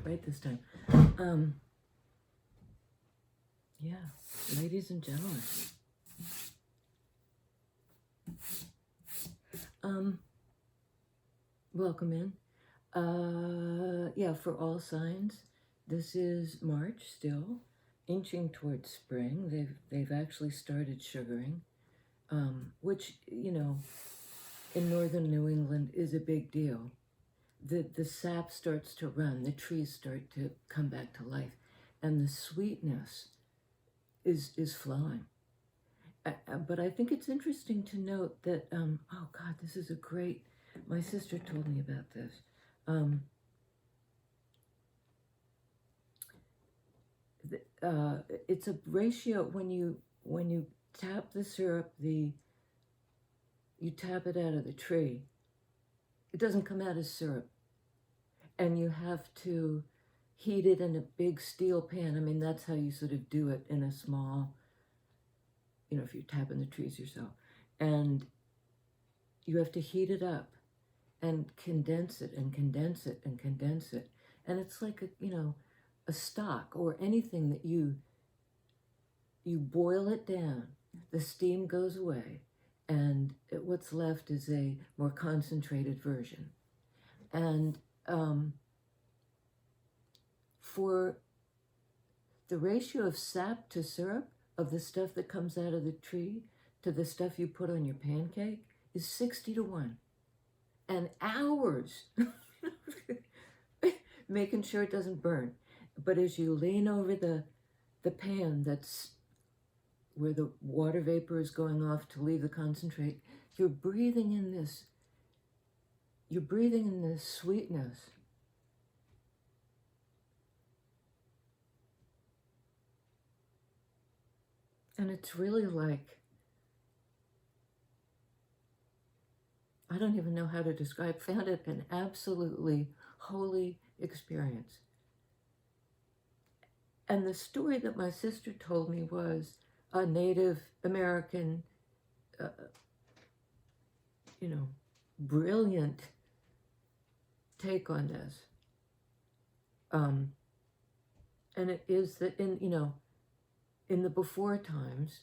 right this time. Yeah, ladies and gentlemen. Welcome in. Yeah, for all signs, this is March still, inching towards spring. They've actually started sugaring, which, you know, in northern New England is a big deal. The sap starts to run, the trees start to come back to life, and the sweetness is flowing. But I think it's interesting to note that, oh God, this is a great, my sister told me about this. It's a ratio when you tap the syrup, you tap it out of the tree. It doesn't come out as syrup, and you have to heat it in a big steel pan. I mean, that's how you sort of do it in a small, you know, if you're tapping the trees yourself, and you have to heat it up and condense it and condense it and condense it, and it's like a stock or anything that you boil it down, the steam goes away, and what's left is a more concentrated version. And for the ratio of sap to syrup of the stuff that comes out of the tree to the stuff you put on your pancake is 60-1. And hours making sure it doesn't burn. But as you lean over the pan that's where the water vapor is going off to leave the concentrate, you're breathing in this sweetness. And it's really like, I don't even know how to describe, found it an absolutely holy experience. And the story that my sister told me was a Native American, brilliant take on this. And it is that in the before times,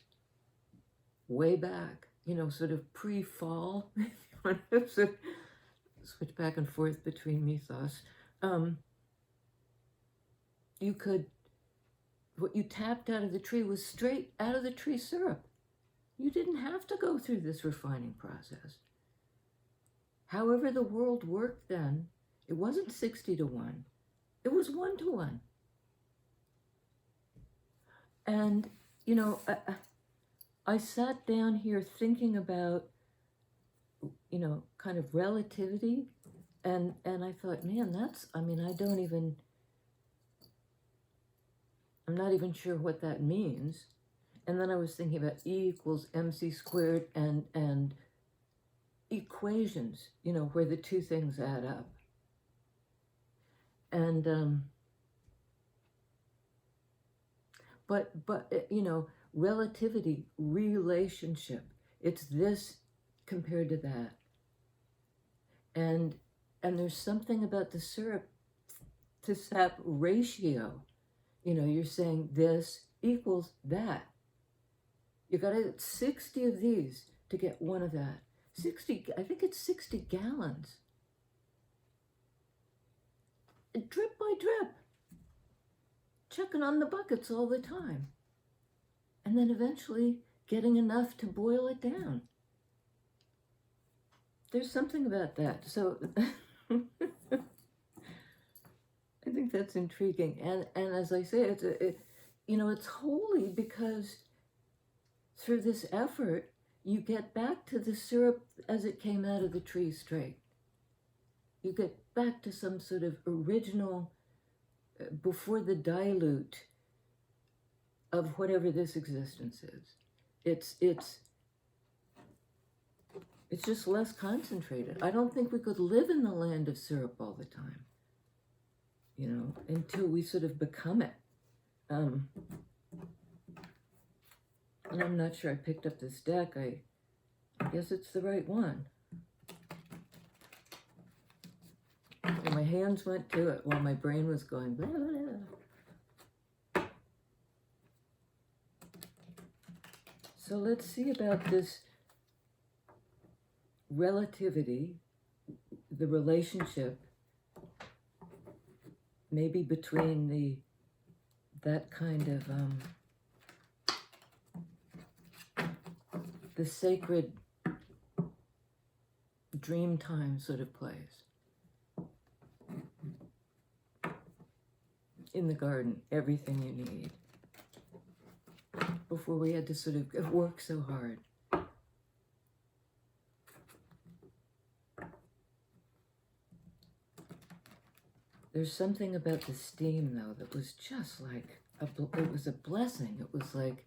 way back, sort of pre-fall, switch back and forth between mythos, what you tapped out of the tree was straight out of the tree syrup. You didn't have to go through this refining process. However the world worked then, it wasn't 60-1. It was 1-1. And, I sat down here thinking about, kind of relativity. And I thought, man, I'm not even sure what that means. And then I was thinking about E equals mc squared and equations, where the two things add up. And, but relativity, relationship, it's this compared to that. And there's something about the syrup to sap ratio. You're saying this equals that. You got to get 60 of these to get one of that. 60, I think it's 60 gallons. Drip by drip. Checking on the buckets all the time. And then eventually getting enough to boil it down. There's something about that. So I think that's intriguing. And as I say, it's holy because through this effort, you get back to the syrup as it came out of the tree straight. You get back to some sort of original, before the dilute of whatever this existence is. It's just less concentrated. I don't think we could live in the land of syrup all the time, until we sort of become it. And I'm not sure I picked up this deck. I guess it's the right one. My hands went to it while my brain was going blah, blah, blah. So let's see about this relativity, the relationship maybe between that kind of the sacred dream time sort of place. In the garden, everything you need. Before we had to sort of work so hard. There's something about the steam, though, that was just like, it was a blessing. It was like,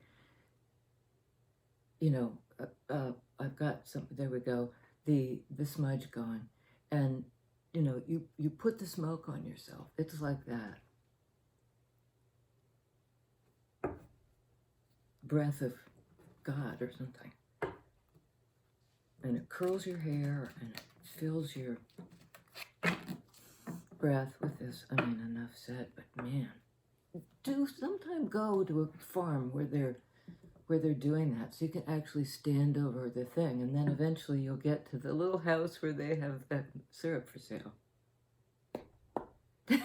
you know, I've got some, there we go, the smudge gone. And, you know, you put the smoke on yourself. It's like that. Breath of God or something. And it curls your hair and it fills your breath with this. I mean, enough said, but man, do sometime go to a farm where they're doing that, so you can actually stand over the thing, and then eventually you'll get to the little house where they have that syrup for sale. 10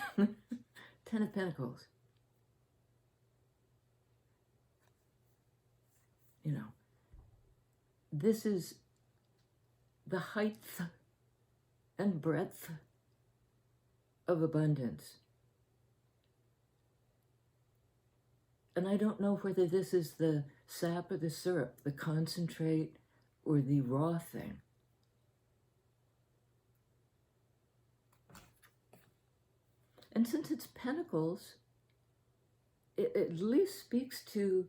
of Pentacles. You know, this is the height and breadth of abundance. And I don't know whether this is the sap or the syrup, the concentrate or the raw thing. And since it's Pentacles, it at least speaks to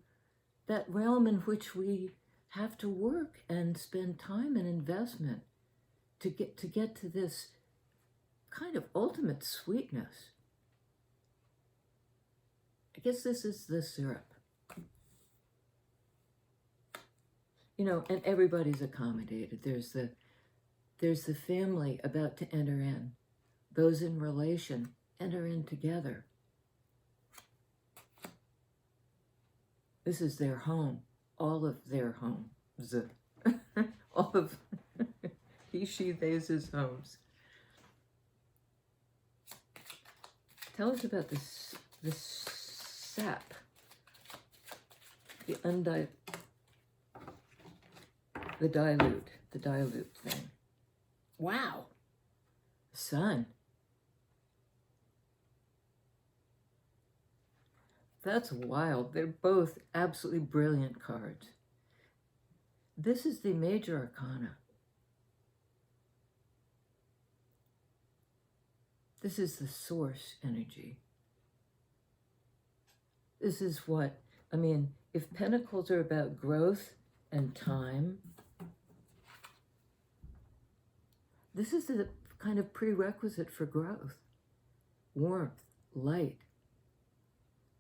that realm in which we have to work and spend time and investment to get to this kind of ultimate sweetness. I guess this is the syrup. You know, and everybody's accommodated. There's the family about to enter in. Those in relation enter in together. This is their home, all of their homes, all of he, she, they's homes. Tell us about this sap, the dilute thing. Wow, Sun. That's wild. They're both absolutely brilliant cards. This is the major arcana. This is the source energy. This is what, I mean, if Pentacles are about growth and time, this is the kind of prerequisite for growth. Warmth, light.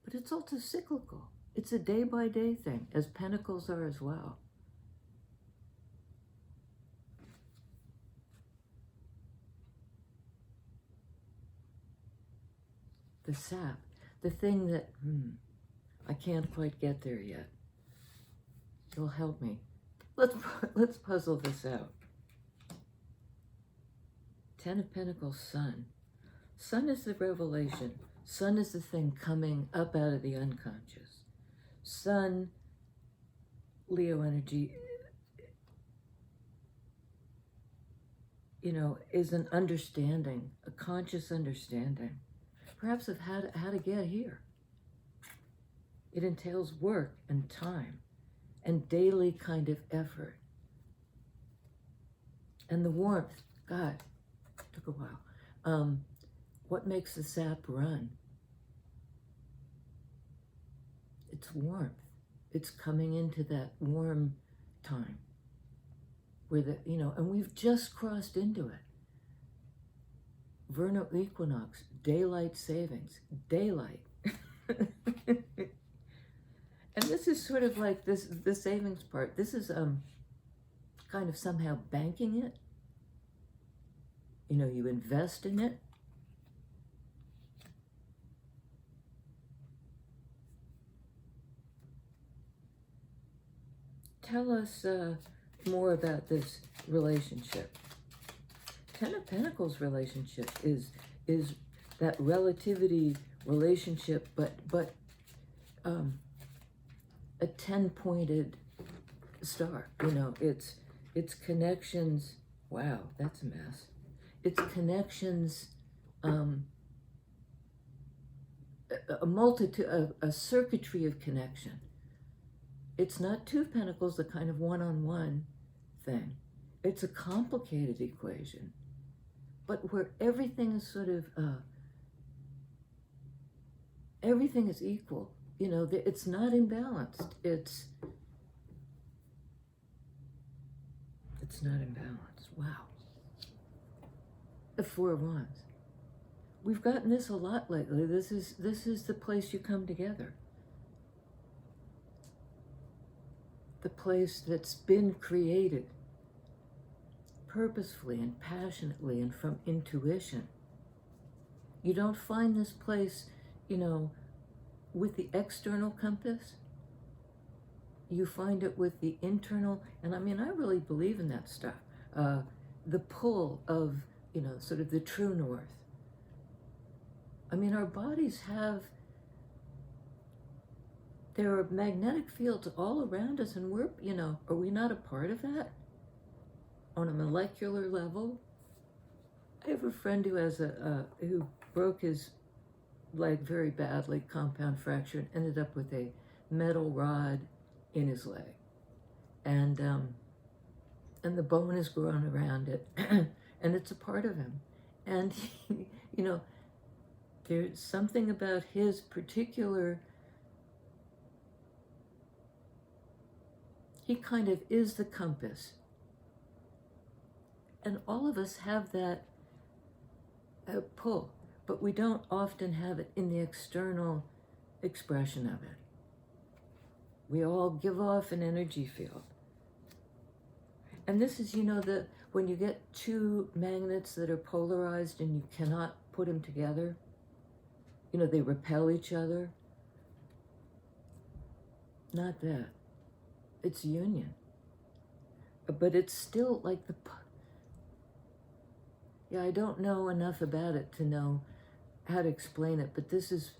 But it's also cyclical. It's a day-by-day thing, as Pentacles are as well. The sap, the thing that, I can't quite get there yet. You'll help me. Let's puzzle this out. 10 of Pentacles, Sun. Sun is the revelation. Sun is the thing coming up out of the unconscious. Sun, Leo energy, you know, is an understanding, a conscious understanding, perhaps of how to get here. It entails work and time and daily kind of effort. And the warmth, God, took a while. What makes the sap run? It's warmth. It's coming into that warm time where and we've just crossed into it. Vernal equinox, daylight savings, daylight. And this is sort of like the savings part. This is kind of somehow banking it. You know, you invest in it tell us more about this relationship. Ten of Pentacles relationship is that relativity relationship, but a 10-pointed star. You know, it's connections. Wow, that's a mess. It's connections. A multitude, a circuitry of connection. It's not Two of Pentacles, the kind of one-on-one thing. It's a complicated equation, but where everything is sort of, everything is equal. You know, it's not imbalanced. It's not imbalanced. Wow. The Four of Wands. We've gotten this a lot lately. This is the place you come together. The place that's been created purposefully and passionately and from intuition. You don't find this place, you know, with the external compass. You find it with the internal, and I mean, I really believe in that stuff. The pull of, you know, sort of the true north. I mean, our bodies have, there are magnetic fields all around us, and we're, you know, are we not a part of that on a molecular level? I have a friend who has who broke his leg very badly, compound fracture, and ended up with a metal rod in his leg, and the bone is grown around it, and it's a part of him, and he, you know, there's something about his particular, he kind of is the compass. And all of us have that pull, but we don't often have it in the external expression of it. We all give off an energy field. And this is, you know, when you get two magnets that are polarized and you cannot put them together, you know, they repel each other. Not that. It's union. But it's still like yeah, I don't know enough about it to know how to explain it, but this is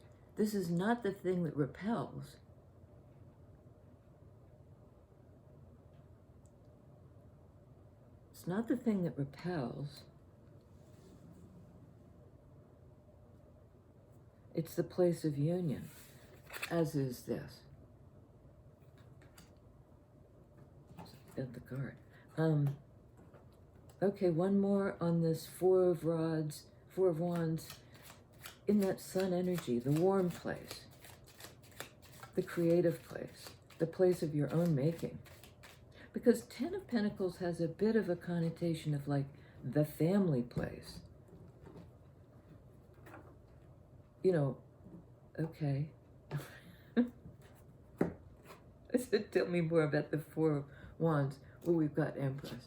not the thing that repels. It's not the thing that repels. It's the place of union, as is this. At the card. Okay, one more on this Four of Wands, in that sun energy, the warm place, the creative place, the place of your own making. Because Ten of Pentacles has a bit of a connotation of like the family place. You know, okay. I said, tell me more about the Four of Wands. Well, we've got Empress.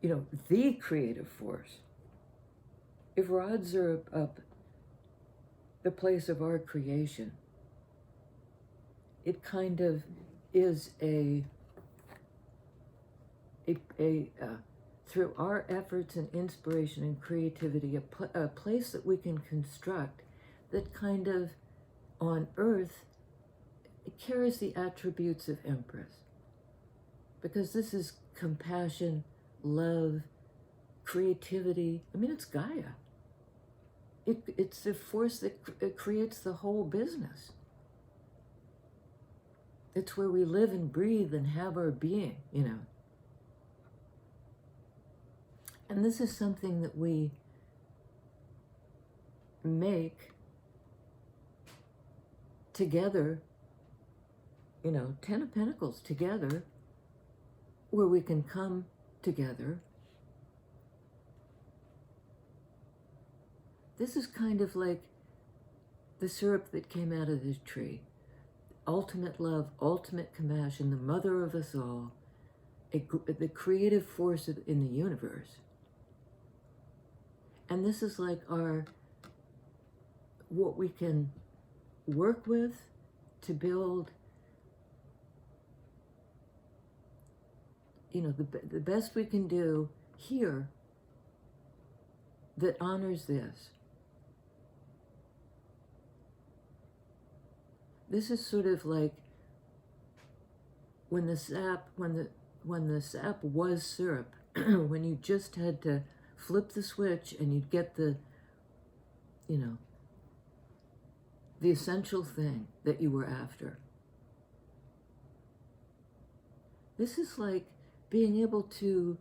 You know, the creative force. If rods are up the place of our creation, it kind of is through our efforts and inspiration and creativity, a place that we can construct that kind of on earth, it carries the attributes of Empress. Because this is compassion, love, creativity. I mean, it's Gaia. It's the force that creates the whole business. It's where we live and breathe and have our being, you know. And this is something that we make together, you know, Ten of Pentacles together, where we can come together. This is kind of like the syrup that came out of this tree. Ultimate love, ultimate compassion, the mother of us all, the creative force in the universe. And this is like what we can work with to build the best we can do here that honors this. This is sort of like when the sap was syrup, when you just had to flip the switch and you'd get the essential thing that you were after. This is like being able to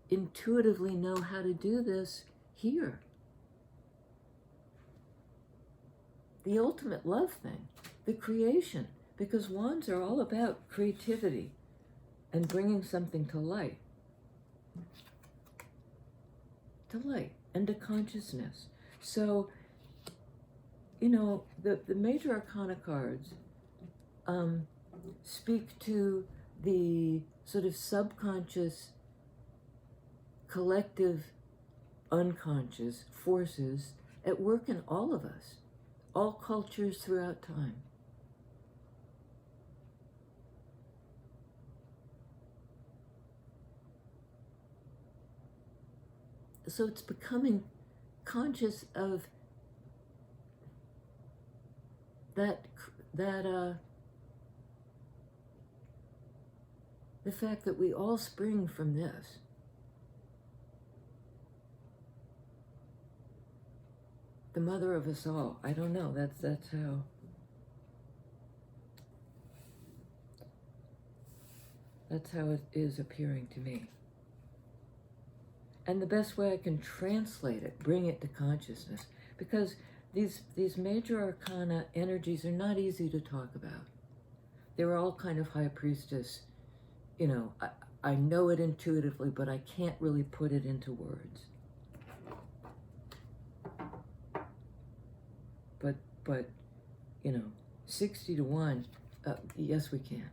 intuitively know how to do this here. The ultimate love thing, the creation, because wands are all about creativity and bringing something to light. And to consciousness. So, the major arcana cards speak to the sort of subconscious, collective, unconscious forces at work in all of us, all cultures throughout time. So it's becoming conscious of the fact that we all spring from this. The mother of us all. I don't know. That's how it is appearing to me. And the best way I can translate it, bring it to consciousness, because these major arcana energies are not easy to talk about. They're all kind of high priestess. I know it intuitively, but I can't really put it into words. But 60 to 1, yes, we can.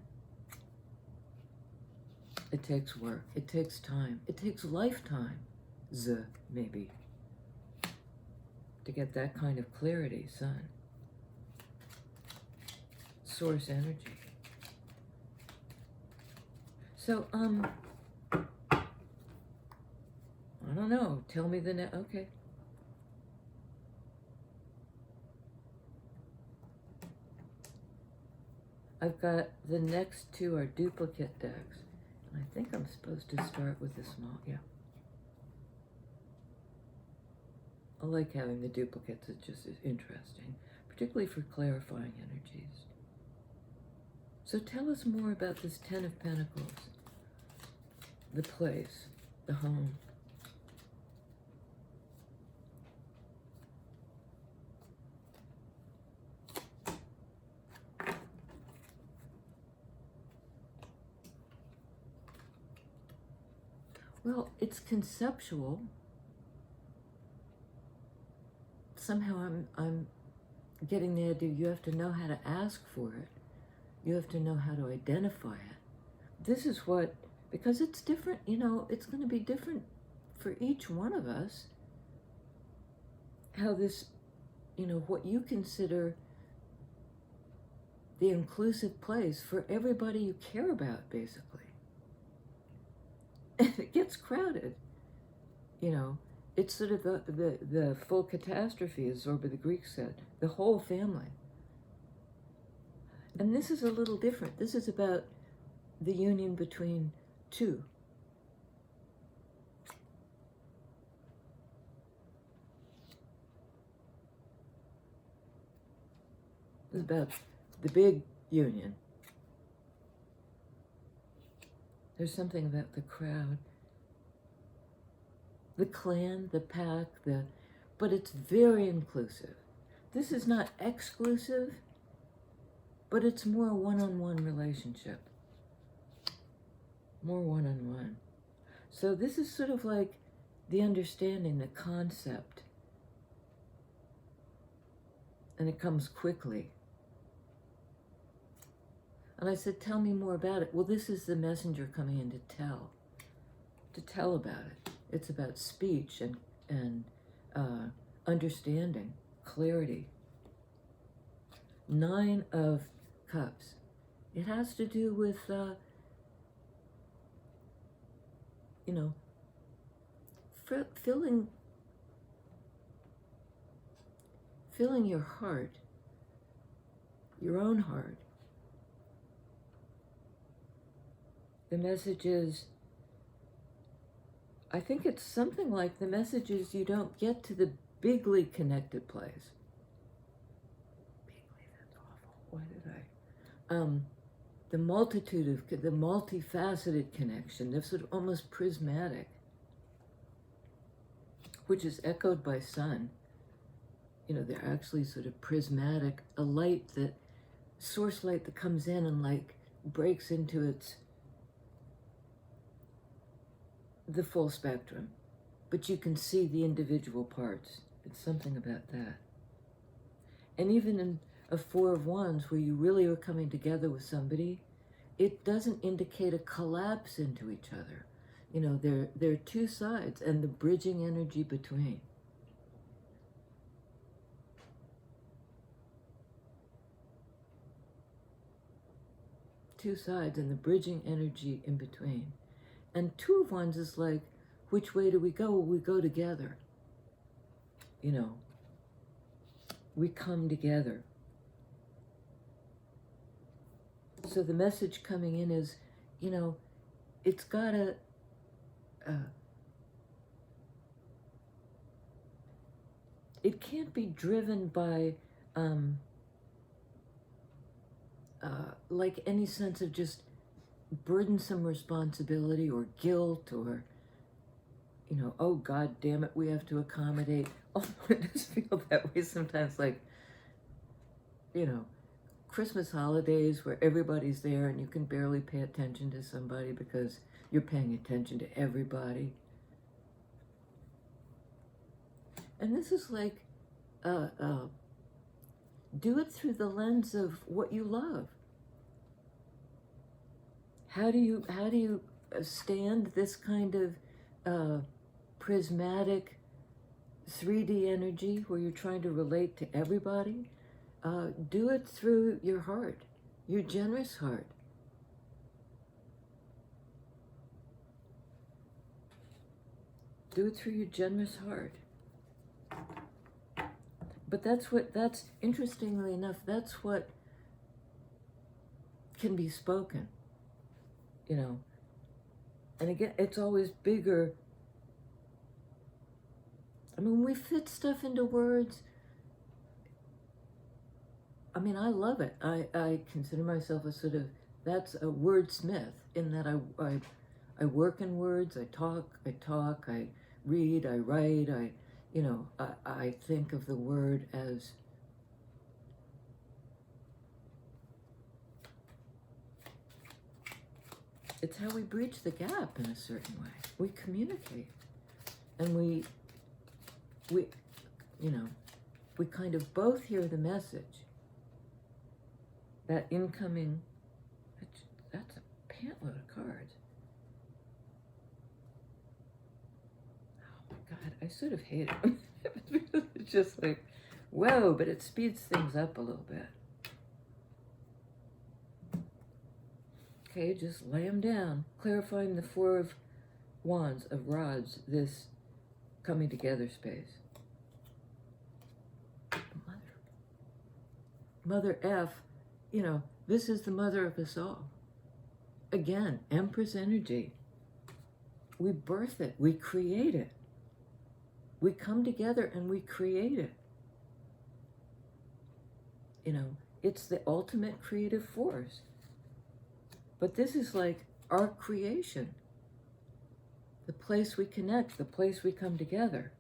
It takes work. It takes time. It takes lifetimes, maybe, to get that kind of clarity, sun. Source energy. So, I don't know. Tell me the next. Okay. I've got the next two are duplicate decks. And I think I'm supposed to start with the small, yeah. I like having the duplicates, it just is interesting, particularly for clarifying energies. So tell us more about this Ten of Pentacles, the place, the home. Well, it's conceptual. Somehow I'm getting the idea you have to know how to ask for it. You have to know how to identify it. This is what, because it's different, it's going to be different for each one of us. How this, what you consider the inclusive place for everybody you care about, basically. And it gets crowded, It's sort of the full catastrophe, as Zorba the Greek said, the whole family. And this is a little different. This is about the union between two. This is about the big union. There's something about the crowd, the clan, the pack, but it's very inclusive. This is not exclusive, but it's more a one-on-one relationship. More one-on-one. So this is sort of like the understanding, the concept. And it comes quickly. And I said, tell me more about it. Well, this is the messenger coming in to tell about it. It's about speech and understanding, clarity. 9 of Cups. It has to do with you know, filling your heart, your own heart. The message is, I think it's something like, the message is, you don't get to the bigly connected place. Bigly, that's awful. Why did I? The multitude of, the multifaceted connection, this sort of almost prismatic, which is echoed by sun. You know, they're actually sort of prismatic, a light that, source light that comes in and like breaks into the full spectrum, but you can see the individual parts. It's something about that. And even in a Four of Wands, where you really are coming together with somebody, it doesn't indicate a collapse into each other. You know, there are two sides and the bridging energy between. Two sides and the bridging energy in between. And Two of Wands is like, which way do we go? We go together. You know, we come together. So the message coming in is, you know, it's gotta, it can't be driven by like any sense of just burdensome responsibility or guilt or, you know, oh God damn it, we have to accommodate. Oh, I just feel that way sometimes, like, you know, Christmas holidays where everybody's there and you can barely pay attention to somebody because you're paying attention to everybody. And this is like, do it through the lens of what you love. How do you stand this kind of prismatic 3D energy where you're trying to relate to everybody? Do it through your heart, your generous heart. Do it through your generous heart. But that's interestingly enough, that's what can be spoken, you know. And again, it's always bigger. I mean, we fit stuff into words. I mean, I love it. I consider myself a sort of, that's a wordsmith, in that I work in words, I talk, I read, I write, you know, I think of the word as it's how we bridge the gap in a certain way. We communicate, and we you know, we kind of both hear the message. That incoming, that's a pantload of cards. Oh my God, I sort of hate it. It's just like, whoa, but it speeds things up a little bit. Okay, just lay them down. Clarifying the Four of Wands, of rods, this coming together space. Mother F, you know, this is the mother of us all. Again, Empress energy. We birth it, we create it. We come together and we create it. You know, it's the ultimate creative force. But this is like our creation. The place we connect, the place we come together.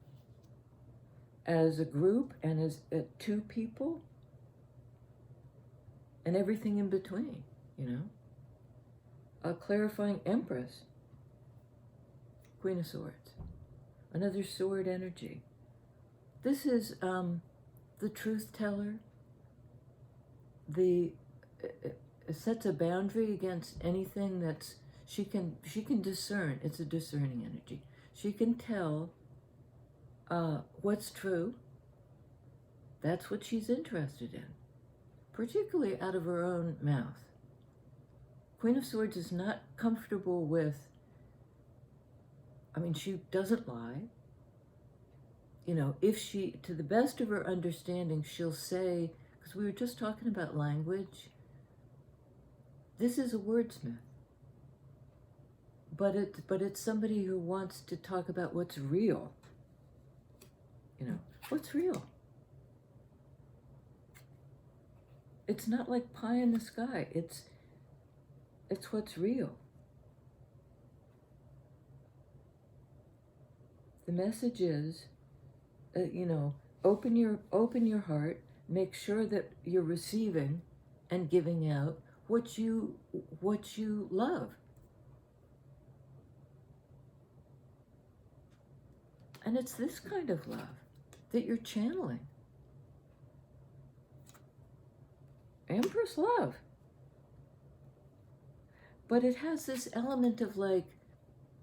As a group and as two people. And everything in between, you know. A clarifying Empress. Queen of Swords. Another sword energy. This is the truth teller. Sets a boundary against anything that's, she can discern. It's a discerning energy. She can tell what's true. That's what she's interested in, particularly out of her own mouth. Queen of Swords is not comfortable with I mean, she doesn't lie. You know, if she, to the best of her understanding, she'll say, because we were just talking about language, this is a wordsmith. But it's somebody who wants to talk about what's real. You know, what's real? It's not like pie in the sky. It's what's real. The message is, you know, open your heart. Make sure that you're receiving and giving out what you love. And it's this kind of love that you're channeling. Empress love. But it has this element of like,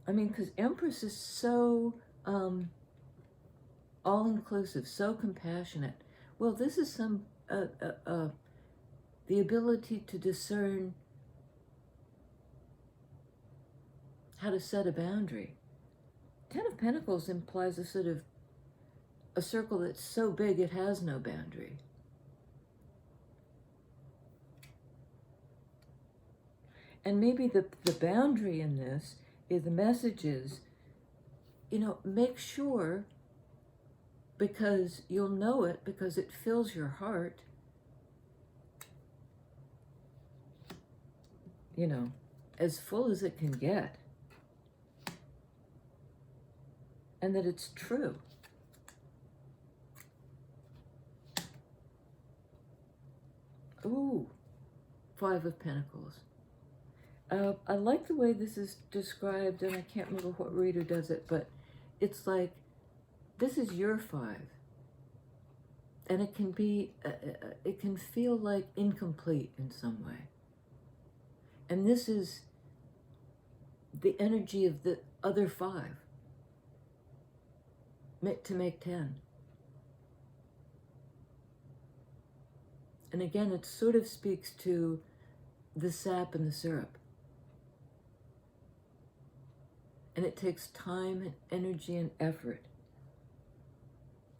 I mean, because Empress is so all-inclusive, so compassionate. Well, this is some, the ability to discern how to set a boundary. Ten of Pentacles implies a sort of a circle that's so big it has no boundary. And maybe the boundary in this is the message is, you know, make sure, because you'll know it, because it fills your heart, you know, as full as it can get. And that it's true. Ooh, Five of Pentacles. I like the way this is described, and I can't remember what reader does it, but it's like, this is your five. And it can be, it can feel like incomplete in some way. And this is the energy of the other five to make 10. And again, it sort of speaks to the sap and the syrup. And it takes time and energy and effort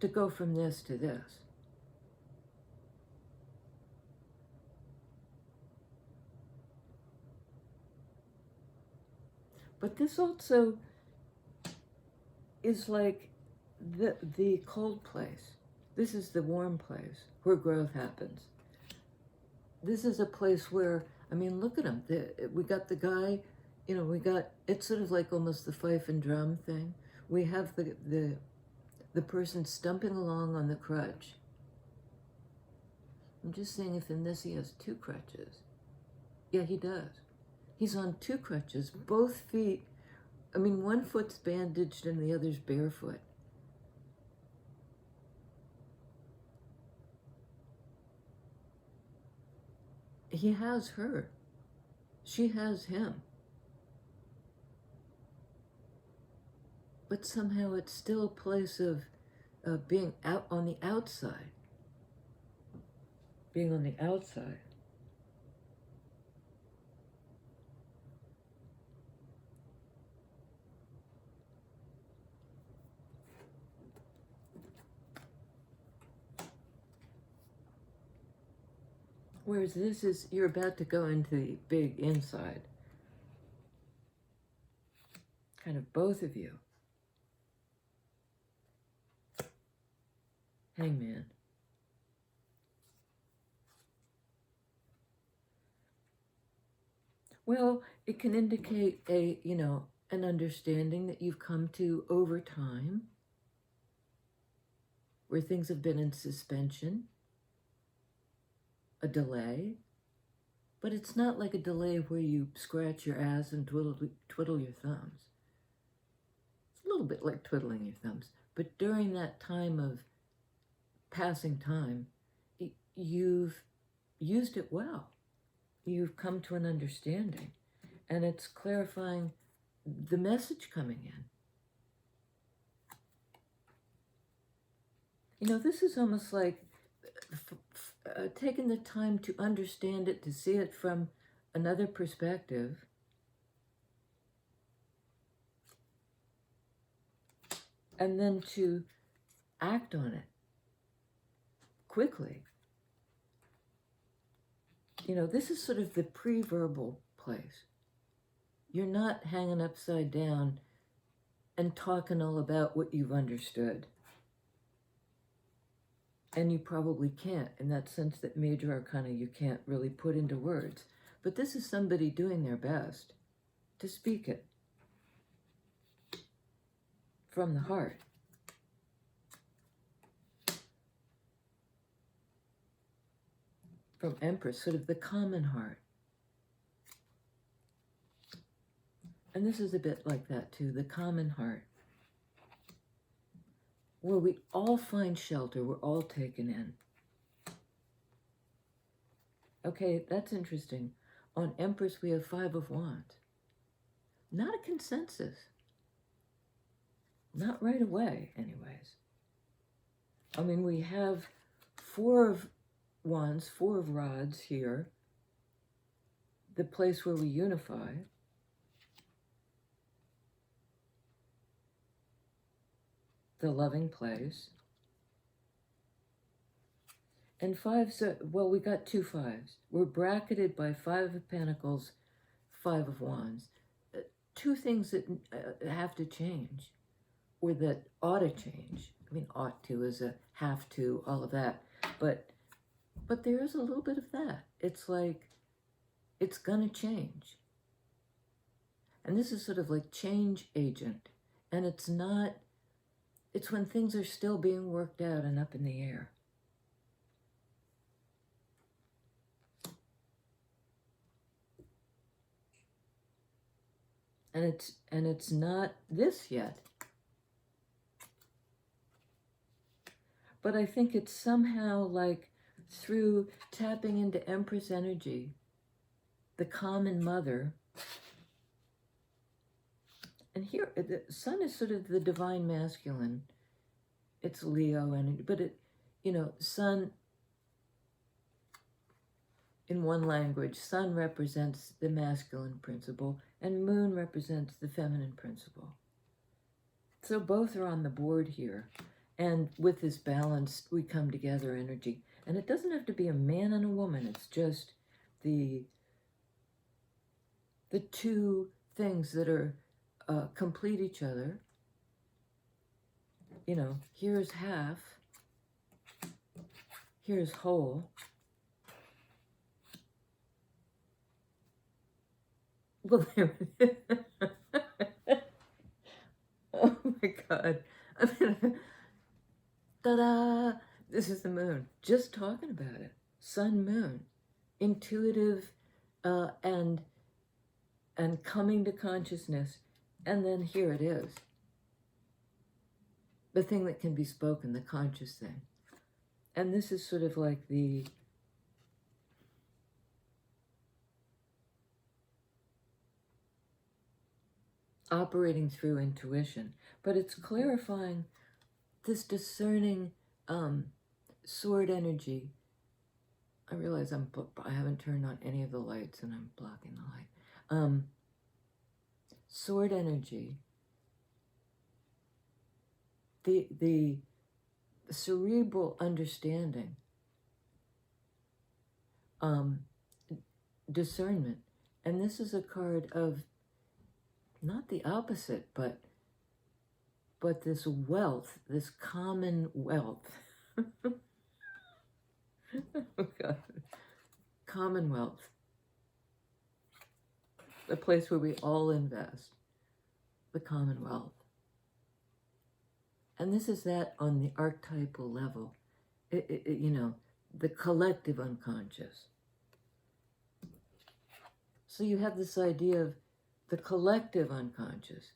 to go from this to this. But this also is like the cold place. This is the warm place where growth happens. This is a place where, I mean, look at him. We got the guy, you know, it's sort of like almost the fife and drum thing. We have the person stumping along on the crutch. I'm just saying if in this he has two crutches. Yeah, he does. He's on two crutches, both feet. I mean, one foot's bandaged and the other's barefoot. He has her. She has him. But somehow it's still a place of being out on the outside. Being on the outside. Whereas this is, you're about to go into the big inside. Kind of both of you. Hangman. Well, it can indicate an understanding that you've come to over time, where things have been in suspension, a delay, but it's not like a delay where you scratch your ass and twiddle your thumbs. It's a little bit like twiddling your thumbs, but during that time of passing time, you've used it well. You've come to an understanding, and it's clarifying the message coming in. You know, this is almost like taking the time to understand it, to see it from another perspective. and then to act on it quickly. You know, this is sort of the pre-verbal place. You're not hanging upside down and talking all about what you've understood. And you probably can't, in that sense that major arcana you can't really put into words. But this is somebody doing their best to speak it from the heart. From Empress, sort of the common heart. And this is a bit like that too, the common heart. Where we all find shelter, we're all taken in. Okay, that's interesting. On Empress, we have 5 of Wands. Not a consensus. Not right away, anyways. I mean, we have 4 of Wands, 4 of Rods here. The place where we unify. The loving place. And 5, so, well, we got 2 5s. We're bracketed by 5 of Pentacles, 5 of Wands. 2 things that have to change, or that ought to change. I mean, ought to is a have to, all of that. But there is a little bit of that. It's like, it's gonna change. And this is sort of like change agent. And it's not, it's when things are still being worked out and up in the air. And it's not this yet. But I think it's somehow like through tapping into Empress energy, the common mother. And here, the Sun is sort of the divine masculine. It's Leo energy, but it, you know, Sun, in one language, Sun represents the masculine principle and Moon represents the feminine principle. So both are on the board here. And with this balance, we come together energy. And it doesn't have to be a man and a woman. It's just the 2 things that are complete each other. You know, here's half. Here's whole. Well, there it is. Oh my God. I mean, ta-da! This is the moon. Just talking about it. Sun, moon. Intuitive and coming to consciousness. And then here it is. The thing that can be spoken, the conscious thing. And this is sort of like the operating through intuition, but it's clarifying this discerning sword energy. I realize I haven't turned on any of the lights and I'm blocking the light. Sword energy, the cerebral understanding, discernment, and this is a card of not the opposite, but this wealth, this common wealth. Oh God. Commonwealth. A place where we all invest. The Commonwealth. And this is that on the archetypal level. You know, the collective unconscious. So you have this idea of the collective unconscious.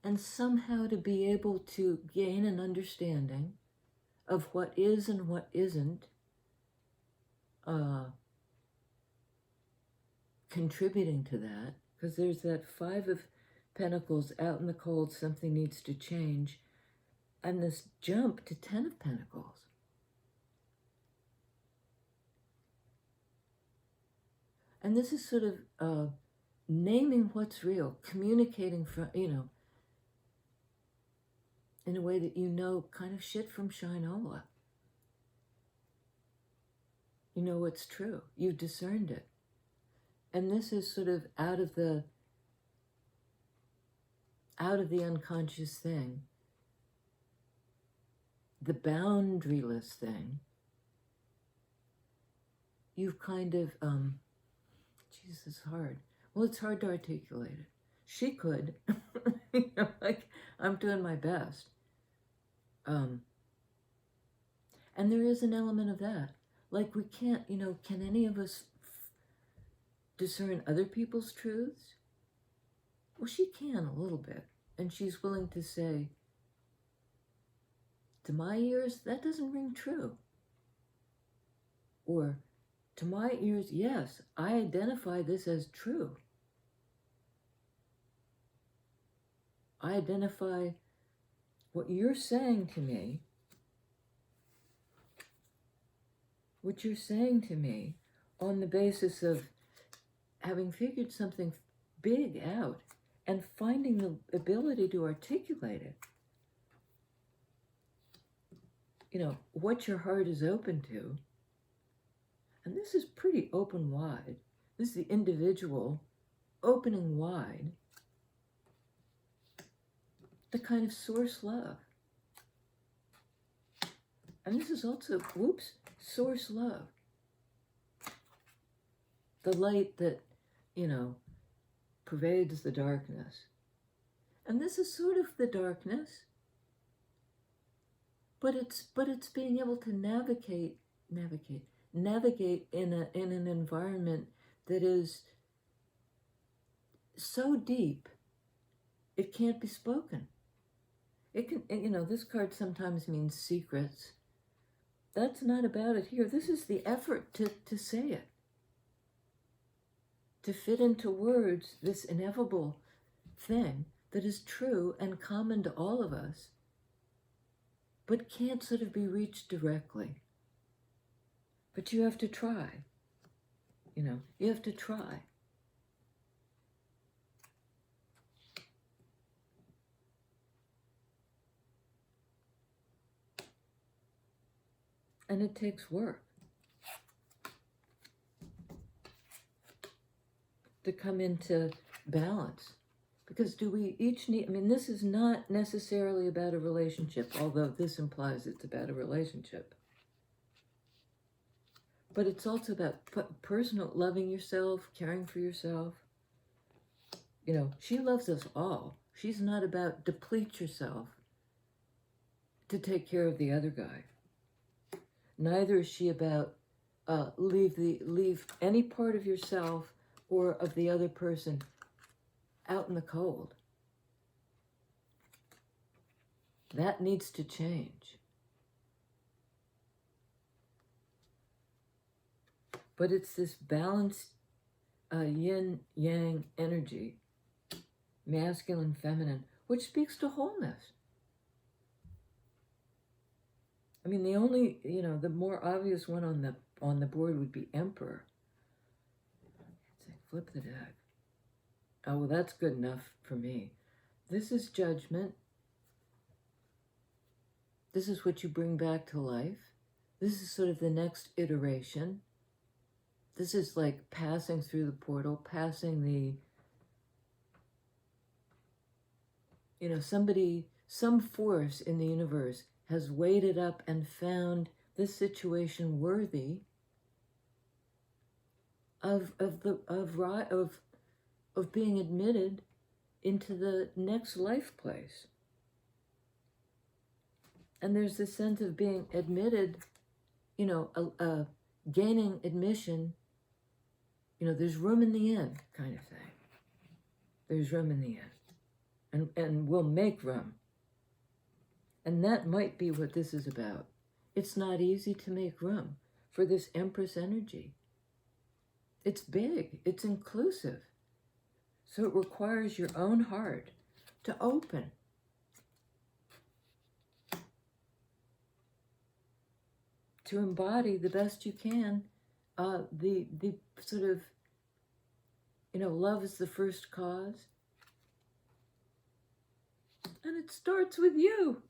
And somehow to be able to gain an understanding of what is and what isn't contributing to that, because there's that 5 of Pentacles out in the cold, something needs to change. and this jump to 10 of Pentacles. And this is sort of naming what's real, communicating from, in a way that kind of shit from Shinola. You know what's true. You've discerned it. And this is sort of out of the unconscious thing, the boundaryless thing. You've kind of, Jesus, it's hard. Well, it's hard to articulate it. She could, like, I'm doing my best. And there is an element of that. Like, we can't, can any of us discern other people's truths? Well, she can a little bit. And she's willing to say, to my ears, that doesn't ring true. Or, to my ears, yes, I identify this as true. I identify what you're saying to me, on the basis of having figured something big out and finding the ability to articulate it. What your heart is open to. And this is pretty open wide. This is the individual opening wide. The kind of source love. And this is also, source love. The light that, pervades the darkness. And this is sort of the darkness, but it's being able to navigate in an environment that is so deep it can't be spoken. It can, this card sometimes means secrets. That's not about it here. This is the effort to say it, to fit into words this ineffable thing that is true and common to all of us, but can't sort of be reached directly. But you have to try. You have to try. And it takes work to come into balance. Because do we each need, this is not necessarily about a relationship, although this implies it's about a relationship. But it's also about personal, loving yourself, caring for yourself. She loves us all. She's not about deplete yourself to take care of the other guy. Neither is she about leave any part of yourself or of the other person out in the cold. That needs to change. But it's this balanced yin-yang energy, masculine, feminine, which speaks to wholeness. The only, the more obvious one on the board would be Emperor. Flip the deck. Oh, well, that's good enough for me. This is judgment. This is what you bring back to life. This is sort of the next iteration. This is like passing through the portal, passing the, some force in the universe has weighted up and found this situation worthy of being admitted into the next life place. And there's this sense of being admitted, gaining admission, there's room in the inn kind of thing. There's room in the inn. And we'll make room. And that might be what this is about. It's not easy to make room for this Empress energy. It's big, it's inclusive. So it requires your own heart to open. to embody the best you can the sort of, love is the first cause. And it starts with you.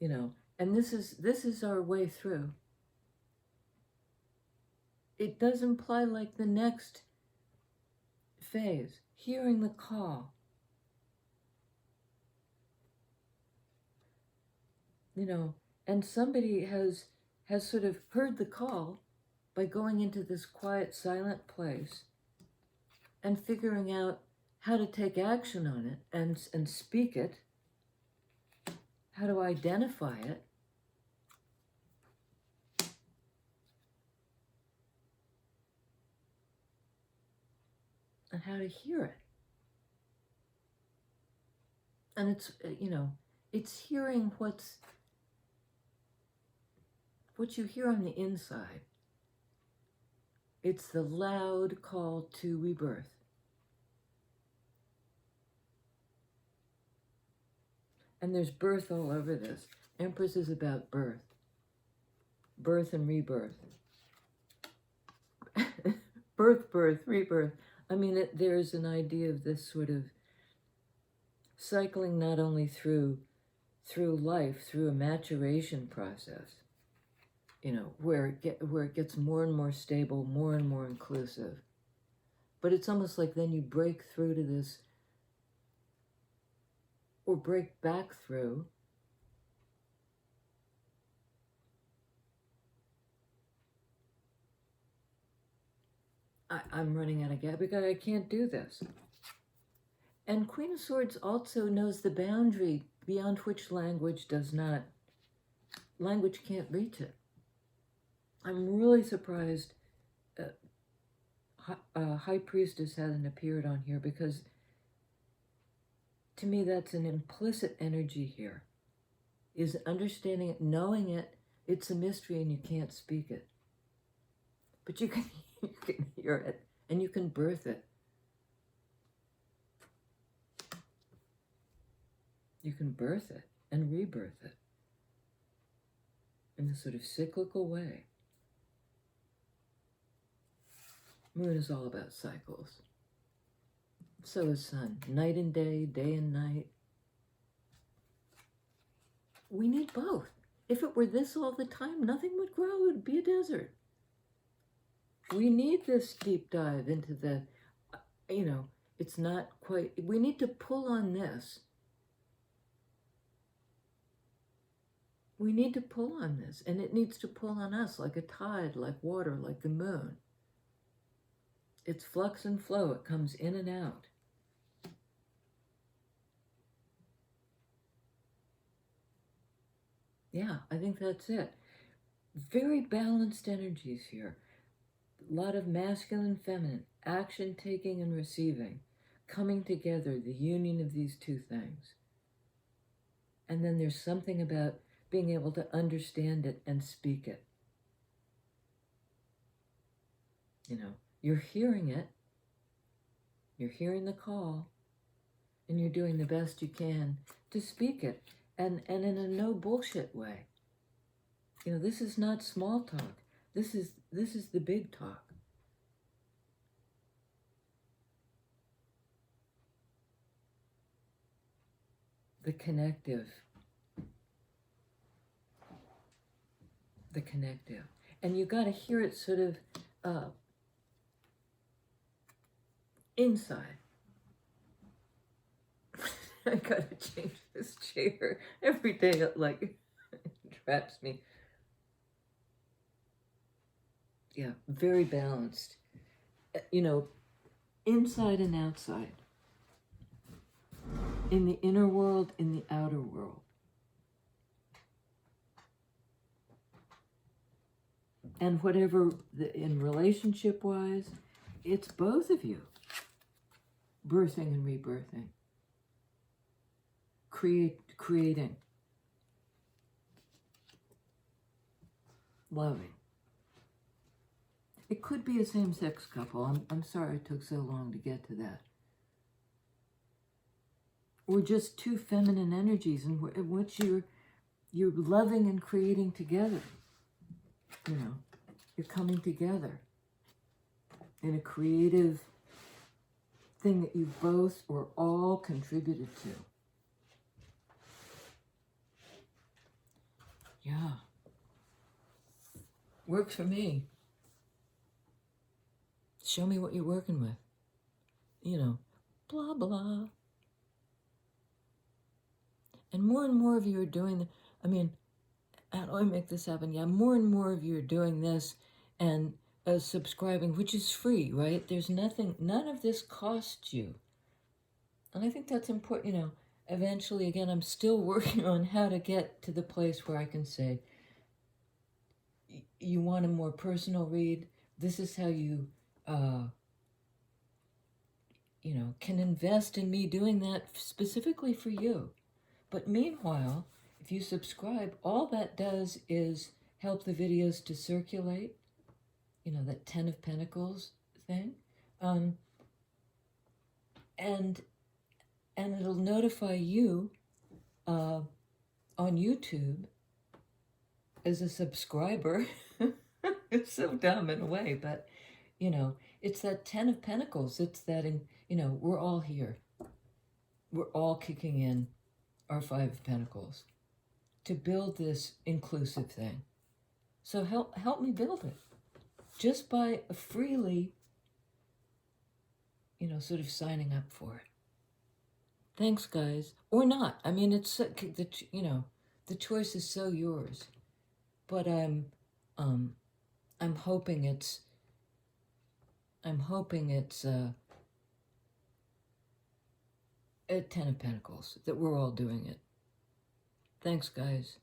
And this is our way through. It does imply like the next phase, hearing the call. And somebody has sort of heard the call by going into this quiet, silent place and figuring out how to take action on it and speak it, how to identify it, and how to hear it. And it's, it's hearing what you hear on the inside. It's the loud call to rebirth. And there's birth all over this. Empress is about birth. Birth and rebirth. birth, rebirth. I mean, there's an idea of this sort of cycling not only through life, through a maturation process, where it gets more and more stable, more and more inclusive. But it's almost like then you break through to this, or break back through I'm running out of gas because I can't do this. And Queen of Swords also knows the boundary beyond which language can't reach it. I'm really surprised High Priestess hasn't appeared on here, because to me that's an implicit energy here, is understanding it, knowing it. It's a mystery and you can't speak it. But you can hear it and you can birth it. You can birth it and rebirth it in a sort of cyclical way. Moon is all about cycles. So is sun. Night and day, day and night. We need both. If it were this all the time, nothing would grow. It would be a desert. We need this deep dive into the, it's not quite, we need to pull on this. We need to pull on this, and it needs to pull on us like a tide, like water, like the moon. It's flux and flow. It comes in and out. Yeah, I think that's it. Very balanced energies here. A lot of masculine, feminine, action taking and receiving, coming together, the union of these two things. And then there's something about being able to understand it and speak it. You're hearing it, you're hearing the call, and you're doing the best you can to speak it, and in a no bullshit way. This is not small talk. This is the big talk. The connective. And you got to hear it sort of inside. I got to change this chair every day. It traps me. Yeah, very balanced. Inside and outside. In the inner world, in the outer world. And whatever, in relationship-wise, it's both of you. Birthing and rebirthing. Creating. Loving. It could be a same-sex couple. I'm sorry it took so long to get to that. Or just two feminine energies in which you're You're loving and creating together. You know, you're coming together in a creative thing that you both or all contributed to. Yeah. Works for me. Show me what you're working with. You know, blah, blah. And more of you are doing, I mean, how do I make this happen? Yeah, more and more of you are doing this and subscribing, which is free, right? There's nothing, none of this costs you. And I think that's important, you know. Eventually, again, I'm still working on how to get to the place where I can say, you want a more personal read? This is how you, you know, can invest in me doing that specifically for you. But meanwhile, if you subscribe, all that does is help the videos to circulate, you know, that 10 of Pentacles thing. And it'll notify you on YouTube as a subscriber. It's so dumb in a way, but, you know, it's that 10 of Pentacles. It's that, you know, we're all here. We're all kicking in our 5 of Pentacles to build this inclusive thing. So help me build it just by freely, you know, sort of signing up for it. Thanks, guys. Or not. I mean, it's, you know, the choice is so yours. But I'm hoping it's a 10 of Pentacles, that we're all doing it. Thanks, guys.